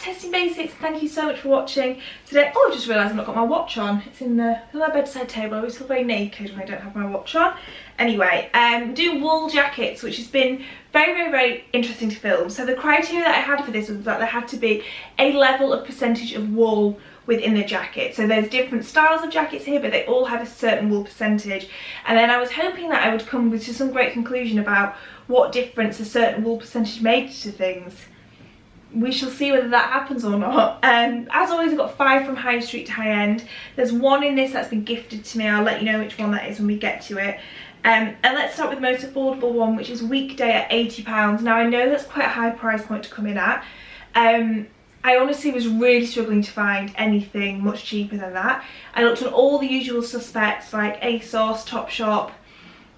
to Testing Basics. Thank you so much for watching today. Oh, I just realised I've not got my watch on. It's on my bedside table. I always feel very naked when I don't have my watch on. Anyway, doing wool jackets, which has been very, very, very interesting to film. So the criteria that I had for this was that there had to be a level of percentage of wool within the jacket. So there's different styles of jackets here, but they all have a certain wool percentage. And then I was hoping that I would come to some great conclusion about what difference a certain wool percentage made to things. We shall see whether that happens or not. As always, I've got 5 from high street to high end. There's one in this that's been gifted to me. I'll let you know which one that is when we get to it. And let's start with the most affordable one, which is Weekday at £80. Now I know that's quite a high price point to come in at. I honestly was really struggling to find anything much cheaper than that. I looked at all the usual suspects like ASOS, Topshop,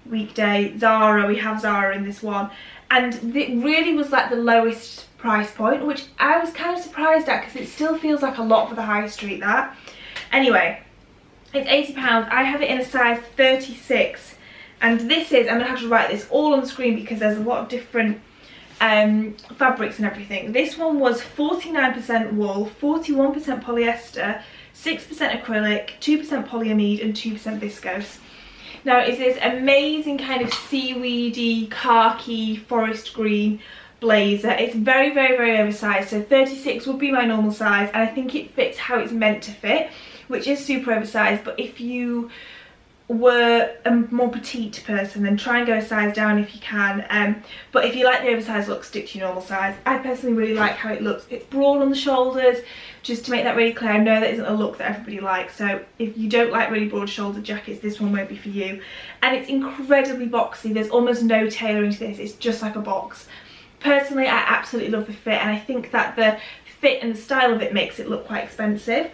Weekday, Zara. We have Zara in this one, and it really was like the lowest price point, which I was kind of surprised at because it still feels like a lot for the high street. That anyway, it's £80. I have it in a size 36, and this is, I'm gonna have to write this all on the screen because there's a lot of different fabrics and everything. This one was 49% wool, 41% polyester, 6% acrylic, 2% polyamide and 2% viscose. Now it's this amazing kind of seaweedy, khaki, forest green blazer. It's very, very, very oversized, so 36 would be my normal size, and I think it fits how it's meant to fit, which is super oversized. But if you were a more petite person, then try and go a size down if you can, but if you like the oversized look, stick to your normal size. I personally really like how it looks. It's broad on the shoulders, just to make that really clear. I know that isn't a look that everybody likes, so if you don't like really broad shouldered jackets, this one won't be for you. And it's incredibly boxy. There's almost no tailoring to this. It's just like a box. Personally, I absolutely love the fit, and I think that the fit and the style of it makes it look quite expensive.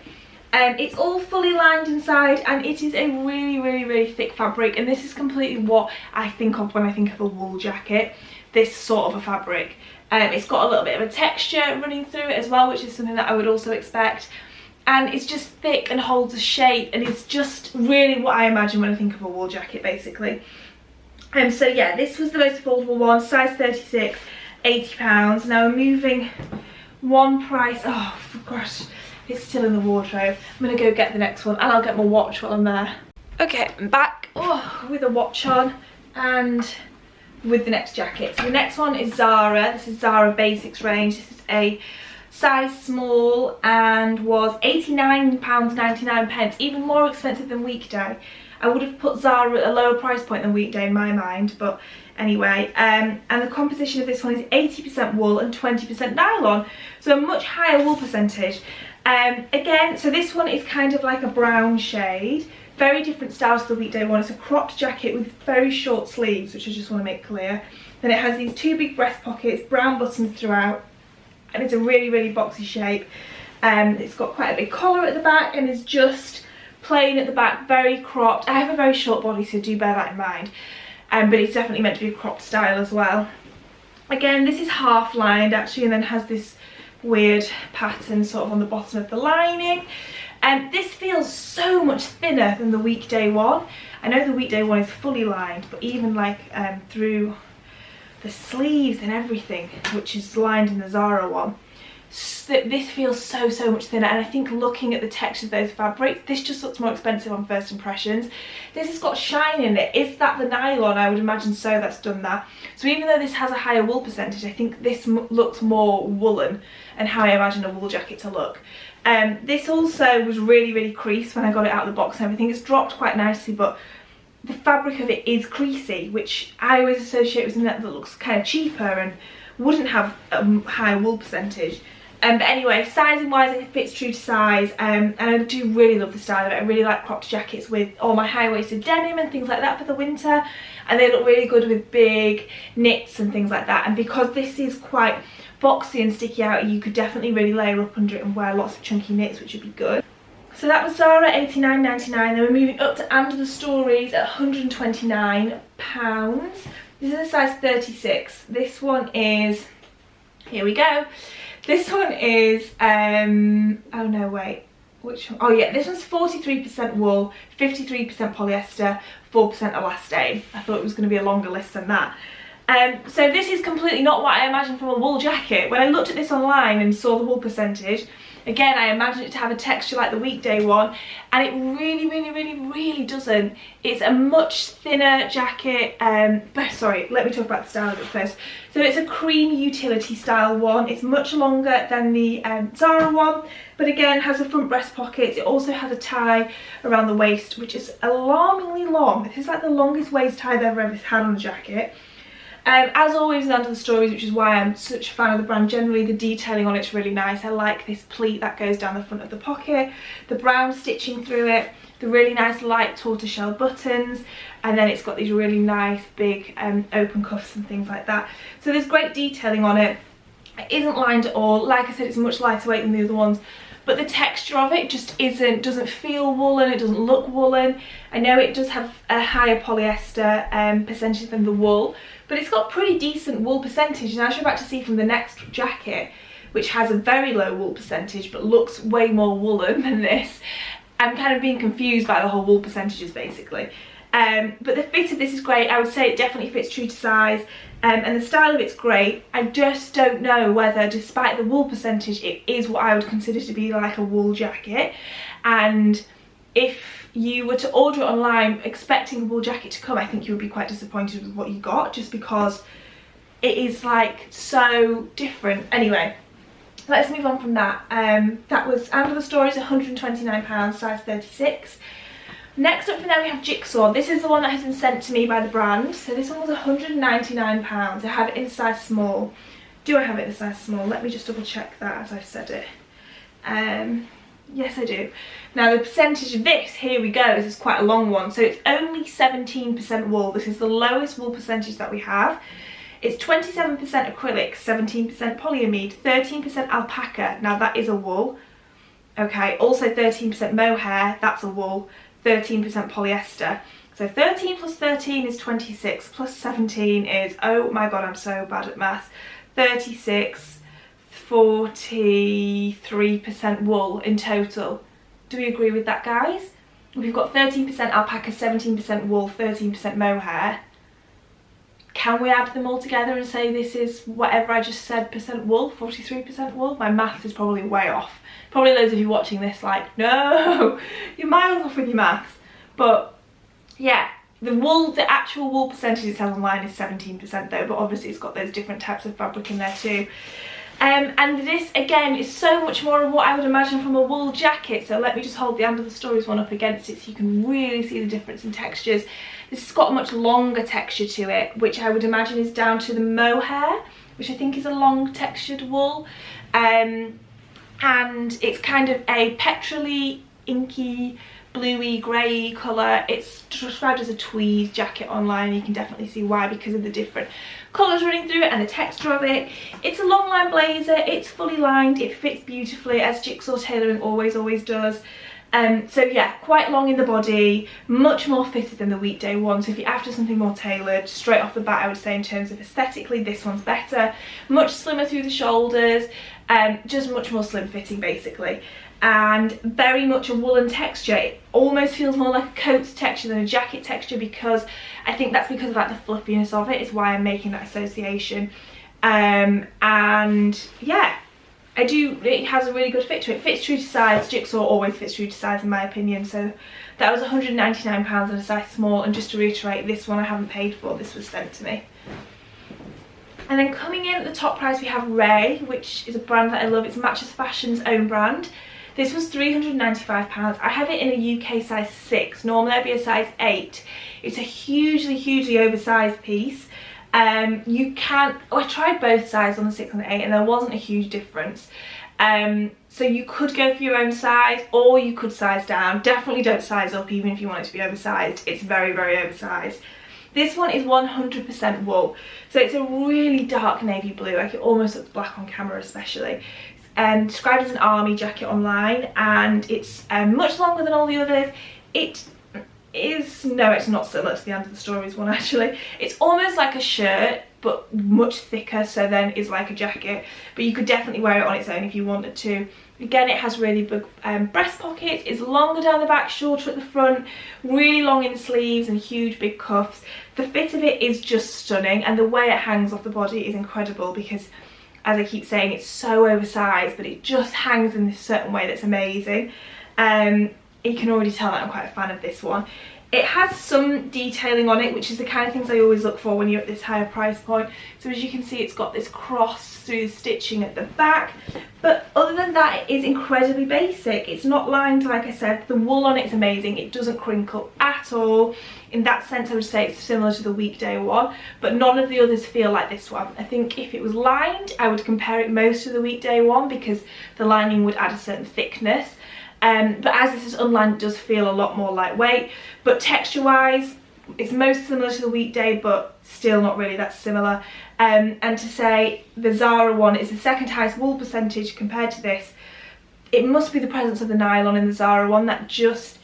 It's all fully lined inside, and it is a really, really, really thick fabric, and this is completely what I think of when I think of a wool jacket, this sort of a fabric. It's got a little bit of a texture running through it as well, which is something that I would also expect, and it's just thick and holds a shape, and it's just really what I imagine when I think of a wool jacket, basically. So yeah, this was the most affordable one, size 36, £80. Now we're moving one price, oh gosh, it's still in the wardrobe. I'm gonna go get the next one, and I'll get my watch while I'm there. Okay, I'm back with a watch on and with the next jacket. So the next one is Zara. This is Zara Basics range. This is a size small and was £89.99, even more expensive than Weekday. I would have put Zara at a lower price point than Weekday in my mind, but anyway. And the composition of this one is 80% wool and 20% nylon, so a much higher wool percentage. Again, so this one is kind of like a brown shade, very different styles to the Weekday one. It's a cropped jacket with very short sleeves, which I just want to make clear. Then it has these 2 big breast pockets, brown buttons throughout, and it's a really, really boxy shape. It's got quite a big collar at the back and is just plain at the back, very cropped. I have a very short body, so do bear that in mind, but it's definitely meant to be a cropped style as well. Again, this is half lined actually, and then has this weird pattern sort of on the bottom of the lining, and this feels so much thinner than the Weekday one. I know the Weekday one is fully lined, but even like through the sleeves and everything, which is lined in the Zara one, this feels so much thinner. And I think looking at the texture of those fabrics, this just looks more expensive on first impressions. This has got shine in it. Is that the nylon? I would imagine so, that's done that. So even though this has a higher wool percentage, I think this looks more woolen and how I imagine a wool jacket to look. This also was really, really creased when I got it out of the box and everything. It's dropped quite nicely, but the fabric of it is creasy, which I always associate with something that looks kind of cheaper and wouldn't have a high wool percentage. But anyway, sizing wise, it fits true to size, and I do really love the style of it. I really like cropped jackets with all my high-waisted denim and things like that for the winter, and they look really good with big knits and things like that. And because this is quite boxy and sticky out, you could definitely really layer up under it and wear lots of chunky knits, which would be good. So that was Zara, £89.99. Then we're moving up to Under the Stories at £129. This is a size 36. This one is, here we go. This one is, oh no, wait, which one? Oh yeah, this one's 43% wool, 53% polyester, 4% elastane. I thought it was going to be a longer list than that. So this is completely not what I imagined from a wool jacket. When I looked at this online and saw the wool percentage, again, I imagined it to have a texture like the Weekday one, and it really doesn't. It's a much thinner jacket. But sorry, let me talk about the style of it first. So it's a cream utility style one. It's much longer than the Zara one, but again has a front breast pockets. It also has a tie around the waist, which is alarmingly long. This is like the longest waist tie I've ever had on a jacket. As always with Under the Stories, which is why I'm such a fan of the brand, generally the detailing on it's really nice. I like this pleat that goes down the front of the pocket, the brown stitching through it, the really nice light tortoiseshell buttons, and then it's got these really nice big open cuffs and things like that. So there's great detailing on it. It isn't lined at all. Like I said, it's much lighter weight than the other ones, but the texture of it just doesn't feel woolen, it doesn't look woolen. I know it does have a higher polyester percentage than the wool, but it's got pretty decent wool percentage, and as you're about to see from the next jacket, which has a very low wool percentage but looks way more woolen than this, I'm kind of being confused by the whole wool percentages basically. But the fit of this is great. I would say it definitely fits true to size, and the style of it's great. I just don't know whether, despite the wool percentage, it is what I would consider to be like a wool jacket. And if you were to order it online expecting a wool jacket to come, I think you would be quite disappointed with what you got, just because it is like so different. Anyway, let's move on from that. That was Under the Stories, £129, size 36. Next up from there we have Jigsaw. This is the one that has been sent to me by the brand. So this one was £199. I have it in size small. Do I have it in size small? Let me just double check that as I've said it. Yes, I do. Now the percentage of this, here we go, this is quite a long one. So it's only 17% wool. This is the lowest wool percentage that we have. It's 27% acrylic, 17% polyamide, 13% alpaca. Now that is a wool. Okay, also 13% mohair, that's a wool. 13% polyester. So 13 plus 13 is 26, plus 17 is, oh my god, I'm so bad at maths, 36, 43% wool in total. Do we agree with that, guys? We've got 13% alpaca, 17% wool, 13% mohair. Can we add them all together and say this is whatever I just said, percent wool, 43% wool? My maths is probably way off. Probably loads of you watching this like, no, you're miles off with your maths. But yeah, the actual wool percentage it says online is 17% though, but obviously it's got those different types of fabric in there too. And this again is so much more of what I would imagine from a wool jacket. So let me just hold the Under the Stories one up against it so you can really see the difference in textures. This has got a much longer texture to it, which I would imagine is down to the mohair, which I think is a long textured wool. And it's kind of a petrol-y, inky, bluey, grey colour. It's described as a tweed jacket online. You can definitely see why, because of the different colours running through it and the texture of it. It's a long line blazer, it's fully lined, it fits beautifully as Jigsaw tailoring always does. So yeah, quite long in the body, much more fitted than the Weekday one. So if you're after something more tailored, straight off the bat I would say in terms of aesthetically this one's better. Much slimmer through the shoulders, just much more slim fitting basically. And very much a woolen texture. It almost feels more like a coat texture than a jacket texture, because I think that's because of like the fluffiness of it is why I'm making that association. And yeah, it has a really good fit to it. It fits true to size. Jigsaw always fits true to size in my opinion. So that was £199 in a size small, and just to reiterate, this one I haven't paid for, this was sent to me. And then coming in at the top price we have Raey, which is a brand that I love. It's Matches Fashion's own brand. This was £395. I have it in a UK size 6. Normally I'd be a size 8. It's a hugely oversized piece. I tried both sizes on the 6 and the 8 and there wasn't a huge difference. So you could go for your own size, or you could size down. Definitely don't size up even if you want it to be oversized. It's very oversized. This one is 100% wool. So it's a really dark navy blue, like it almost looks black on camera especially. Described as an army jacket online, and it's much longer than all the others. No, it's not similar to the Under the Stories one actually. It's almost like a shirt but much thicker, so then is like a jacket. But you could definitely wear it on its own if you wanted to. Again, it has really big breast pockets, it's longer down the back, shorter at the front, really long in the sleeves and huge big cuffs. The fit of it is just stunning, and the way it hangs off the body is incredible because, as I keep saying, it's so oversized, but it just hangs in this certain way that's amazing. You can already tell that I'm quite a fan of this one. It has some detailing on it, which is the kind of things I always look for when you're at this higher price point. So as you can see, it's got this cross through the stitching at the back. But other than that, it is incredibly basic. It's not lined, like I said. The wool on it is amazing. It doesn't crinkle at all. In that sense, I would say it's similar to the Weekday one, but none of the others feel like this one. I think if it was lined, I would compare it most to the Weekday one because the lining would add a certain thickness. But as this is unlined, it does feel a lot more lightweight. But texture wise, it's most similar to the Weekday, but still not really that similar. And to say the Zara one is the second highest wool percentage compared to this, it must be the presence of the nylon in the Zara one that just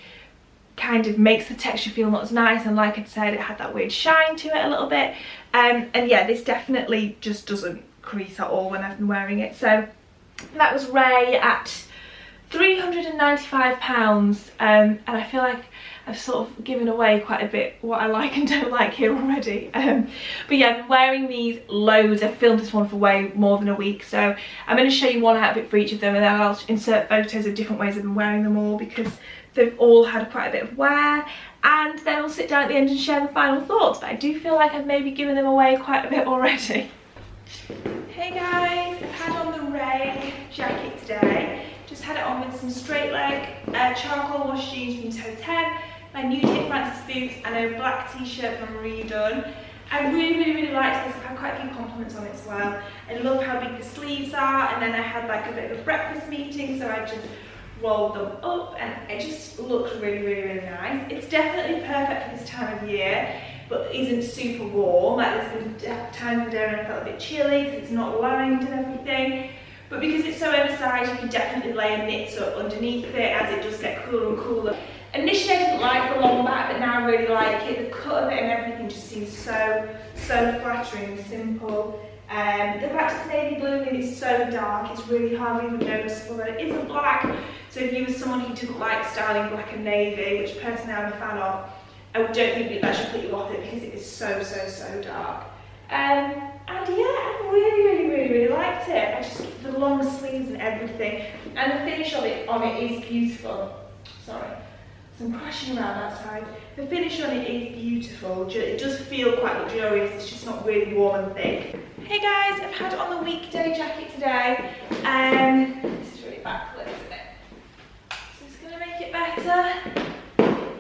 kind of makes the texture feel not as nice. And like I said, it had that weird shine to it a little bit. And yeah, this definitely just doesn't crease at all when I've been wearing it. So that was Raey at £395, and I feel like I've sort of given away quite a bit what I like and don't like here already. But yeah, I've been wearing these loads. I've filmed this one for way more than a week, so I'm going to show you one outfit for each of them, and then I'll insert photos of different ways I've been wearing them all because they've all had quite a bit of wear, and then I'll sit down at the end and share the final thoughts. But I do feel like I've maybe given them away quite a bit already. Hey guys, I've had on the Raey jacket today. Just had it on with some straight leg charcoal wash jeans from Toteme, my new J. Francis boots, and a black t-shirt from Redone. I really liked this. I've had quite a few compliments on it as well. I love how big the sleeves are, and then I had like a bit of a breakfast meeting, so I just rolled them up, and it just looked really nice. It's definitely perfect for this time of year, but isn't super warm. Like there's been times in the day when I felt a bit chilly because it's not lined and everything. But because it's so oversized, you can definitely layer knits up underneath it as it does get cooler and cooler. Initially I didn't like the long back, but now I really like it. The cut of it and everything just seems so flattering and simple. The fact it's navy blue and it's so dark, it's really hardly even noticeable that it isn't black. So if you were someone who didn't like styling black and navy, which personally I'm a fan of, I don't think that should put you off it because it is so dark. And yeah, I really liked it. The long sleeves and everything, and the finish of it on it is beautiful. Sorry, some crashing around outside. The finish on it is beautiful. It does feel quite luxurious. It's just not really warm and thick. Hey guys, I've had on the Weekday jacket today. This is really backlit, isn't it? So it's gonna make it better.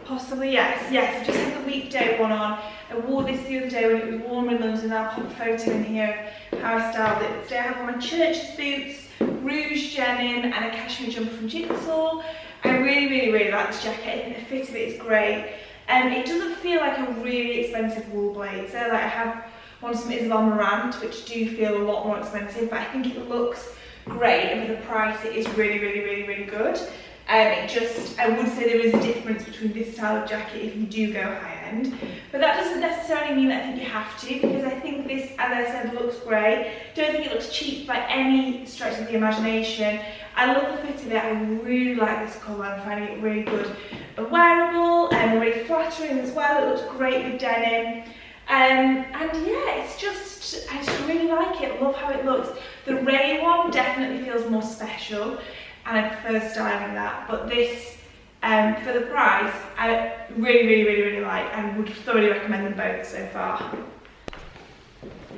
Possibly, yes. I just had the Weekday one on. I wore this the other day when it was warm in London. I'll pop a photo in here of how I styled it. Today I have on my church's boots, Rouje denim, and a cashmere jumper from Jigsaw. I really like this jacket. I think the fit of it is great. It doesn't feel like a really expensive wool blazer. Like I have one from Isabel Marant, which do feel a lot more expensive, but I think it looks great, and for the price it is really good. I would say there is a difference between this style of jacket if you do go high end, but that doesn't necessarily mean that I think you have to, because I think this, as I said, looks great. Don't think it looks cheap by any stretch of the imagination. I love the fit of it. I really like this colour. I'm finding it really good and wearable and really flattering as well. It looks great with denim. And yeah, I just really like it. I love how it looks. The Raey one definitely feels more special, and I prefer styling that, but this, for the price, I really like, and would thoroughly recommend them both so far.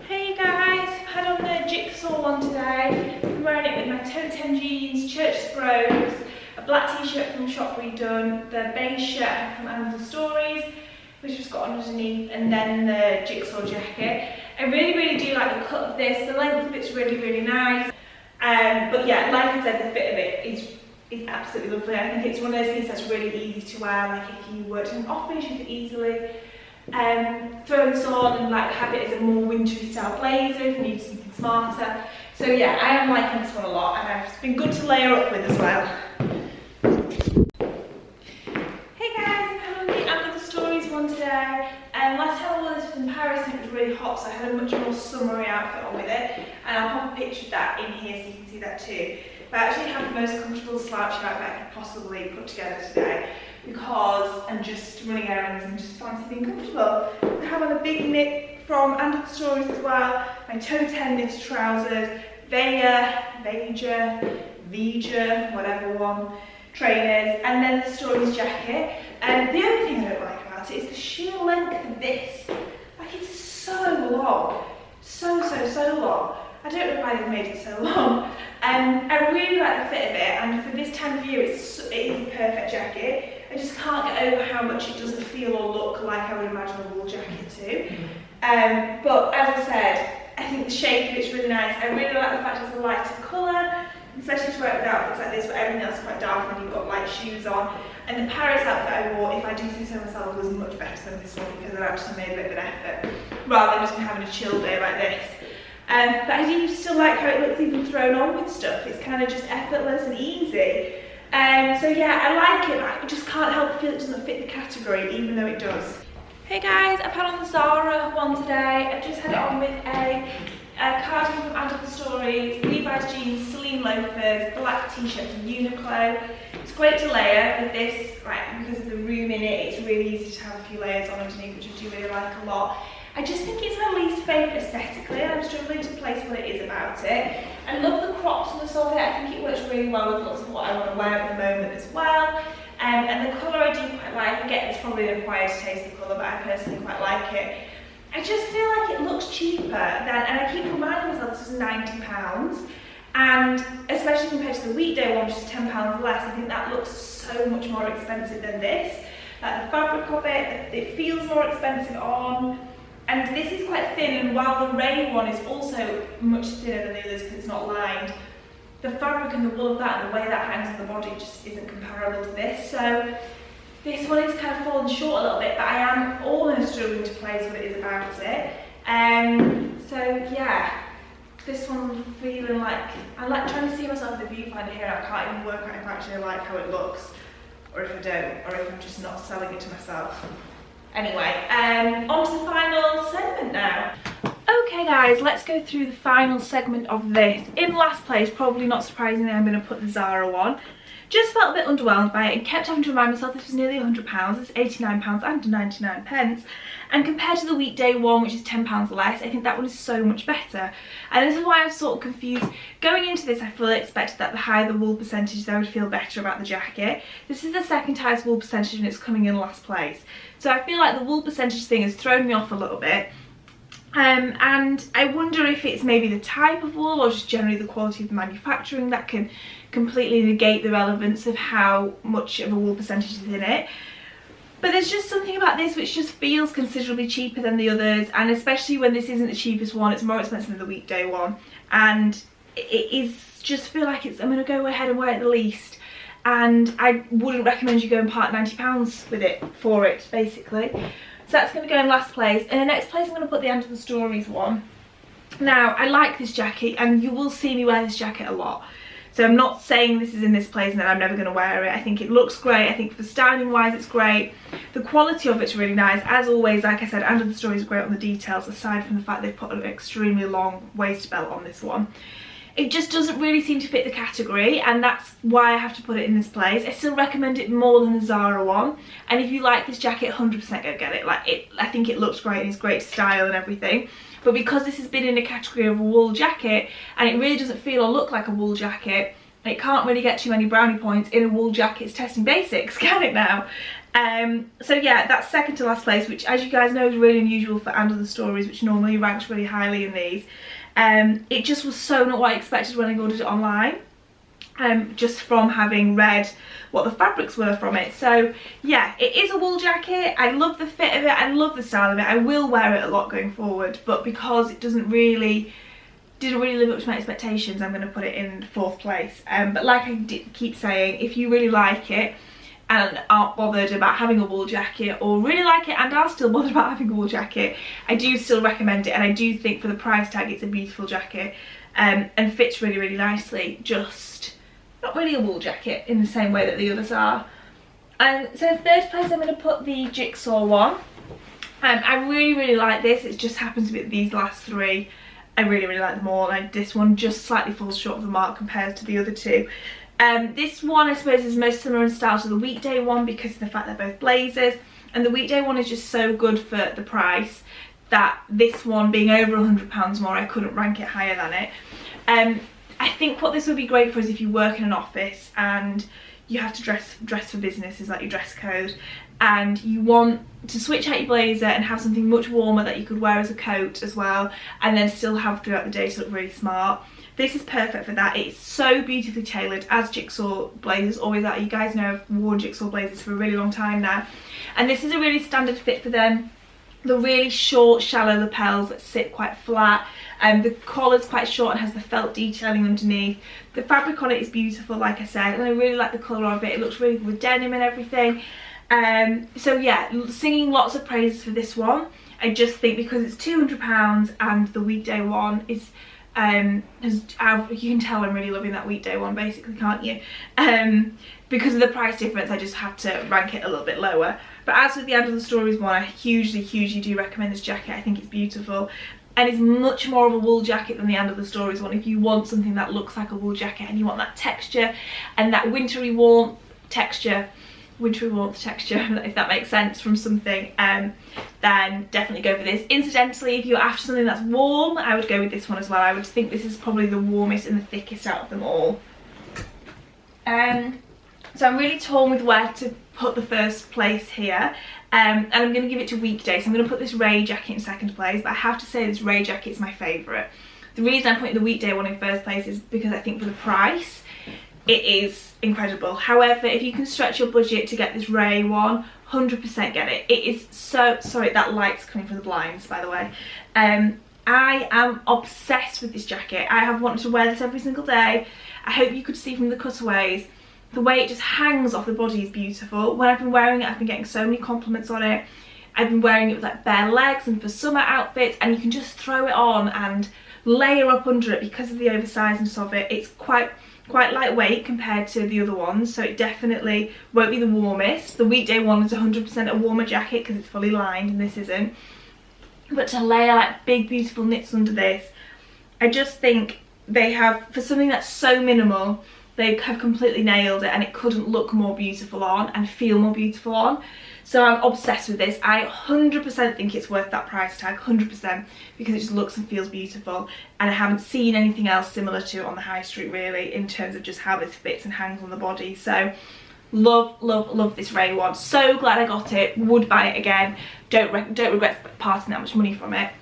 Hey guys, I've had on the Jigsaw one today. I'm wearing it with my Toteme Jeans, Church's Brogues, a black t-shirt from Shop Redone, the beige shirt from Amazon Stories, which just got on underneath, and then the Jigsaw jacket. I really do like the cut of this. The length of it's really nice. But yeah, like I said, the fit of it is absolutely lovely. I think it's one of those things that's really easy to wear. Like if you worked in an office, you could easily throw this on and like have it as a more wintry style blazer if you need something smarter. So yeah, I am liking this one a lot, and it's been good to layer up with as well. Hey guys, I'm having the Amazon Stories one today. Last time I wore this was in Paris and it was really hot, top, so I had a much more summery outfit on with it, and I'll pop a picture of that in here so you can see that too. But I actually have the most comfortable slouchy outfit I could possibly put together today, because I'm just running errands and just fancy being comfortable. I have on a big knit from Untitled Stories as well, my Toteme Knit trousers, Veja, whatever one, trainers, and then the Stories jacket. And the only thing I don't like about it is the sheer length of this. Like, it's so long, so long. I don't know why they've made it so long. I really like the fit of it, and for this time of year it is a perfect jacket. I just can't get over how much it doesn't feel or look like I would imagine a wool jacket to. But as I said, I think the shape of it's really nice. I really like the fact it's a lighter colour, especially to wear it with outfits like this where everything else is quite dark and then you've got light shoes on. And the Paris outfit I wore, if I do say so myself, was much better than this one because I've actually made a bit of an effort rather than just having a chill day like this. But I do still like how it looks even thrown on with stuff. It's kind of just effortless and easy. So yeah, I like it, but I just can't help but feel it doesn't fit the category, even though it does. Hey guys, I've had on the Zara one today. I've just had it on with a cardigan from Untitled Stories, Levi Jeans, Celine Loafers, black t-shirt from Uniqlo. It's great to layer with this, like, because of the room in it. It's really easy to have a few layers on underneath, which I do really like a lot. I just think it's my least favourite aesthetically, and I'm struggling to place what it is about it. I love the croppedness of it. I think it works really well with lots of what I want to wear at the moment as well. And the colour I do quite like. Again, it's probably an acquired taste, the colour, but I personally quite like it. I just feel like it looks cheaper than, and I keep reminding myself this was £90, and especially compared to the Weekday one, which is £10 less, I think that looks so much more expensive than this. Like the fabric of it, it feels more expensive on. And this is quite thin, and while the Raey one is also much thinner than the others because it's not lined, the fabric and the wool of that and the way that hangs on the body just isn't comparable to this. So this one is kind of fallen short a little bit, but I am almost struggling to place what it is about it. So yeah, this one I'm feeling like, I like trying to see myself in the viewfinder here, and I can't even work out if I actually like how it looks, or if I don't, or if I'm just not selling it to myself. Anyway, on to the final segment now. Okay guys, let's go through the final segment of this. In last place, probably not surprisingly, I'm going to put the Zara one. Just felt a bit underwhelmed by it and kept having to remind myself this was nearly £100, it's £89 and 99 pence. And compared to the Weekday one, which is £10 less, I think that one is so much better. And this is why I was sort of confused. Going into this, I fully expected that the higher the wool percentage, I would feel better about the jacket. This is the second highest wool percentage and it's coming in last place. So I feel like the wool percentage thing has thrown me off a little bit. And I wonder if it's maybe the type of wool or just generally the quality of the manufacturing that can completely negate the relevance of how much of a wool percentage is in it. But there's just something about this which just feels considerably cheaper than the others, and especially when this isn't the cheapest one, it's more expensive than the Weekday one. And it is just feel like it's, I'm going to go ahead and wear it the least. And I wouldn't recommend you go and part £90 with it, for it, basically. So that's going to go in last place. In the next place I'm going to put the Untitled Stories one. Now, I like this jacket, and you will see me wear this jacket a lot. So I'm not saying this is in this place and that I'm never going to wear it. I think it looks great. I think for styling wise it's great. The quality of it's really nice. As always, like I said, Untitled Stories is great on the details, aside from the fact they've put an extremely long waist belt on this one. It just doesn't really seem to fit the category, and that's why I have to put it in this place. I still recommend it more than the Zara one, and if you like this jacket, 100% go get it. Like, I think it looks great and it's great style and everything, but because this has been in a category of a wool jacket and it really doesn't feel or look like a wool jacket, it can't really get too many brownie points in a wool jacket's testing basics, can it now? So yeah, that's second to last place, which, as you guys know, is really unusual for Untitled Stories, which normally ranks really highly in these. It just was so not what I expected when I ordered it online, just from having read what the fabrics were from it. So yeah, it is a wool jacket. I love the fit of it, I love the style of it, I will wear it a lot going forward, but because it didn't really live up to my expectations, I'm going to put it in fourth place. But like I keep saying, if you really like it and aren't bothered about having a wool jacket, or really like it and are still bothered about having a wool jacket, I do still recommend it, and I do think for the price tag it's a beautiful jacket, and fits really, really nicely. Just not really a wool jacket in the same way that the others are. So third place I'm going to put the Jigsaw one. I really like this. It just happens to be these last three. I really like them all, and this one just slightly falls short of the mark compared to the other two. This one I suppose is most similar in style to the Weekday one because of the fact they're both blazers, and the Weekday one is just so good for the price that this one being over £100 more, I couldn't rank it higher than it. I think what this would be great for is if you work in an office and you have to dress for business, is like your dress code, and you want to switch out your blazer and have something much warmer that you could wear as a coat as well, and then still have throughout the day to look really smart. This is perfect for that. It's so beautifully tailored, as Jigsaw blazers always are. You guys know I've worn Jigsaw blazers for a really long time now, and this is a really standard fit for them. The really short, shallow lapels that sit quite flat, and the collar's quite short and has the felt detailing underneath. The fabric on it is beautiful, like I said, and I really like the colour of it. It looks really good with denim and everything. So yeah, singing lots of praises for this one. I just think because it's £200 and the Weekday one is you can tell I'm really loving that Weekday one basically, can't you? Because of the price difference, I just have to rank it a little bit lower. But as with the End of the Stories one, I hugely do recommend this jacket. I think it's beautiful, and it's much more of a wool jacket than the End of the Stories one. If you want something that looks like a wool jacket and you want that texture and that wintry warmth texture, if that makes sense, from something, then definitely go for this. Incidentally, if you're after something that's warm, I would go with this one as well. I would think this is probably the warmest and the thickest out of them all. So I'm really torn with where to put the first place here, and I'm going to give it to Weekday. So I'm going to put this Raey Jacket in second place, but I have to say this Raey Jacket is my favourite. The reason I'm putting the Weekday one in first place is because I think for the price, it is incredible. However, if you can stretch your budget to get this Raey one, 100% get it. It is so, sorry, that light's coming from the blinds, by the way. I am obsessed with this jacket. I have wanted to wear this every single day. I hope you could see from the cutaways, the way it just hangs off the body is beautiful. When I've been wearing it, I've been getting so many compliments on it. I've been wearing it with like bare legs and for summer outfits, and you can just throw it on and layer up under it because of the oversizedness of it. It's quite lightweight compared to the other ones, so it definitely won't be the warmest. The Weekday one is 100% a warmer jacket because it's fully lined and this isn't. But to layer like big beautiful knits under this, I just think they have, for something that's so minimal, they have completely nailed it, and it couldn't look more beautiful on and feel more beautiful on. So I'm obsessed with this. I 100% think it's worth that price tag, 100%, because it just looks and feels beautiful, and I haven't seen anything else similar to it on the high street really, in terms of just how this fits and hangs on the body. So love this Raey one. So glad I got it, would buy it again, don't regret parting that much money from it.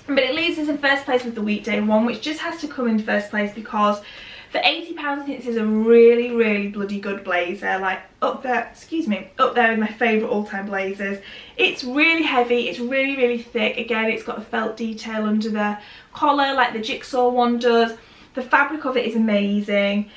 But it leaves us in first place with the Weekday one, which just has to come in first place because for £80 I think this is a really bloody good blazer, like up there, excuse me, up there with my favourite all-time blazers. It's really heavy, it's really thick. Again, it's got a felt detail under the collar like the Jigsaw one does. The fabric of it is amazing.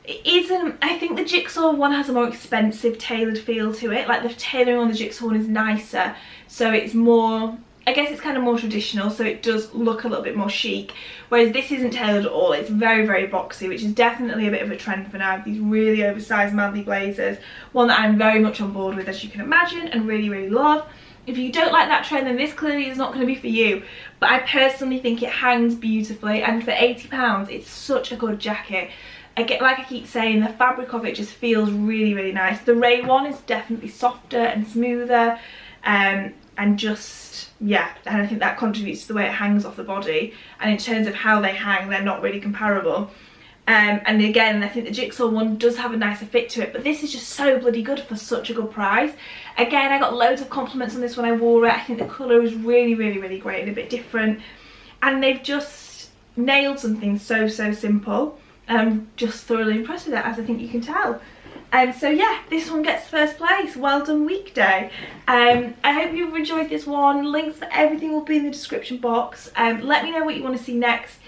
It isn't, I think the Jigsaw one has a more expensive tailored feel to it, like the tailoring on the Jigsaw one is nicer, so it's more, I guess it's kind of more traditional, so it does look a little bit more chic, whereas this isn't tailored at all. It's very boxy, which is definitely a bit of a trend for now, these really oversized manly blazers, one that I'm very much on board with, as you can imagine, and really love. If you don't like that trend, then this clearly is not going to be for you, but I personally think it hangs beautifully, and for £80 it's such a good jacket. Like I keep saying, the fabric of it just feels really nice. The Raey one is definitely softer and smoother, and just, yeah, and I think that contributes to the way it hangs off the body, and in terms of how they hang, they're not really comparable. And again, I think the Jigsaw one does have a nicer fit to it, but this is just so bloody good for such a good price. Again, I got loads of compliments on this when I wore it. I think the colour is really great and a bit different, and they've just nailed something so simple. I'm just thoroughly impressed with it, as I think you can tell. So yeah, this one gets first place. Well done, Weekday. I hope you've enjoyed this one. Links for everything will be in the description box. Let me know what you want to see next.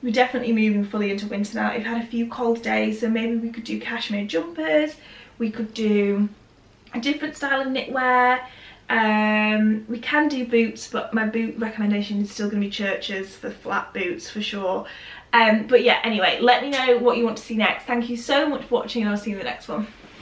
We're definitely moving fully into winter now. We've had a few cold days, so maybe we could do cashmere jumpers. We could do a different style of knitwear. We can do boots, but my boot recommendation is still going to be Church's for flat boots for sure. But yeah, anyway, let me know what you want to see next. Thank you so much for watching, and I'll see you in the next one.